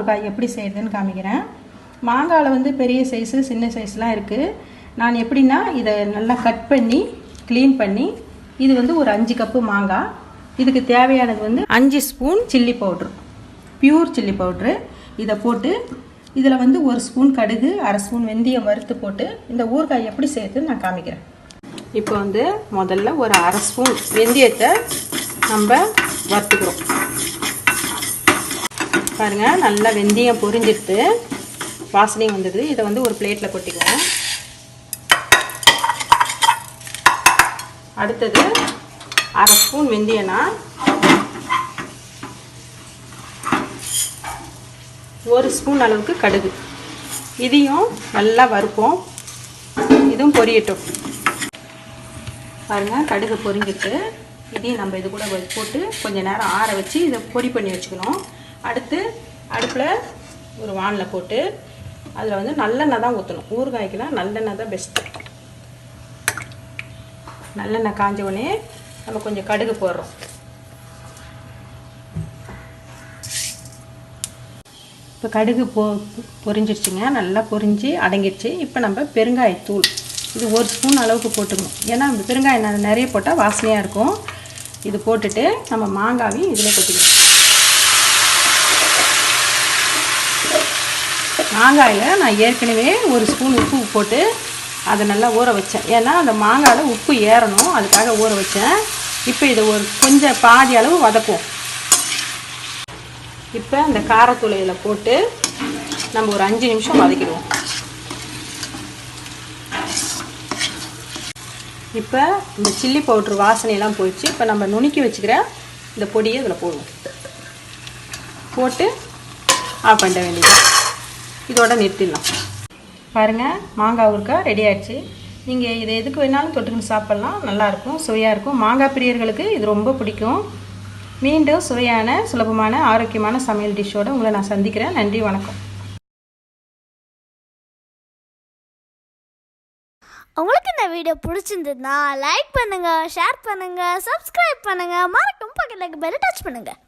ஊறுகாய் எப்படி செய்கிறதுன்னு காமிக்கிறேன். மாங்காயில் வந்து பெரிய சைஸு சின்ன சைஸ்லாம் இருக்குது. நான் எப்படின்னா இதை நல்லா கட் பண்ணி க்ளீன் பண்ணி, இது வந்து ஒரு 5 கப்பு மாங்காய். இதுக்கு தேவையானது வந்து 5 spoon chilli powder, pure chilli powder. இதை போட்டு இதில் வந்து 1 ஸ்பூன் கடுகு, 1/2 ஸ்பூன் வெந்தயம் வறுத்து போட்டு இந்த ஊறுகாய் எப்படி செய்யறதுன்னு நான் காமிக்கிறேன். இப்போ வந்து முதல்ல ஒரு 1/2 ஸ்பூன் வெந்தயத்தை நம்ம வறுத்துக்கிறோம். பாருங்கள், நல்லா வெந்தயம் பொரிஞ்சிடுது, வாசனையும் வந்தது. இதை வந்து ஒரு பிளேட்டில் கொட்டிக்குவோம். அடுத்தது 1/2 ஸ்பூன் வெந்தயம்னா 1 ஸ்பூன் அளவுக்கு கடுகு, இதையும் நல்லா வறுப்போம். இதுவும் பொரியட்டும். பாருங்கள், கடுகு பொரிஞ்சிட்டு இதையும் நம்ம இது கூட போட்டு கொஞ்சம் நேரம் ஆற வச்சு இதை பொடி பண்ணி வச்சுக்கணும். அடுத்து அடுப்பில் ஒரு வானில் போட்டு அதில் வந்து நல்லெண்ணெய் தான் ஊற்றணும். ஊறுகாய்க்கெலாம் நல்லெண்ணெய் தான் பெஸ்ட்டு. நல்லெண்ணெய் காஞ்ச உடனே நம்ம கொஞ்சம் கடுகு போடுறோம். இப்போ கடுகு பொரிஞ்சிருச்சுங்க, நல்லா பொரிஞ்சு அடங்கிடுச்சு. இப்போ நம்ம பெருங்காயத்தூள் இது 1 ஸ்பூன் அளவுக்கு போட்டுக்கணும். ஏன்னா பெருங்காயம் நிறைய போட்டால் வாசனையாக இருக்கும். இது போட்டுட்டு நம்ம மாங்காவையும் இதில் கொட்டிக்கணும். மாங்காயில் நான் ஏற்கனவே 1 ஸ்பூன் உப்பு போட்டு அதை நல்லா ஊற வச்சேன். ஏன்னா அந்த மாங்காயில் உப்பு ஏறணும், அதுக்காக ஊற வச்சேன். இப்போ இதை ஒரு கொஞ்சம் பாதி அளவு வதக்குவோம். இப்போ அந்த காரத்தூளை இதில் போட்டு நம்ம ஒரு 5 நிமிஷம் வதக்கிடுவோம். இப்போ இந்த சில்லி பவுட்ரு வாசனையெல்லாம் போயிடுச்சு. இப்போ நம்ம நுணுக்கி வச்சுக்கிற இந்த பொடியை இதில் போடுவோம். போட்டு ஆஃப் பண்ண வேண்டியது, இதோட நிறுத்திடலாம். பாருங்கள், மாங்காய் ஊறுகாய் ரெடி ஆகிடுச்சு. நீங்கள் இதை எதுக்கு வேணாலும் தொட்டுக்கின்னு சாப்பிட்லாம், நல்லாயிருக்கும், சுவையாக இருக்கும். மாங்காய் பிரியர்களுக்கு இது ரொம்ப பிடிக்கும். மீண்டும் சுவையான, சுலபமான, ஆரோக்கியமான சமையல் டிஷ்ஷோடு உங்களை நான் சந்திக்கிறேன். நன்றி, வணக்கம். உங்களுக்கு இந்த வீடியோ பிடிச்சிருந்ததுன்னா லைக் பண்ணுங்கள், ஷேர் பண்ணுங்கள், சப்ஸ்கிரைப் பண்ணுங்கள், மறக்காம பக்கத்தில் பெல் டச் பண்ணுங்கள்.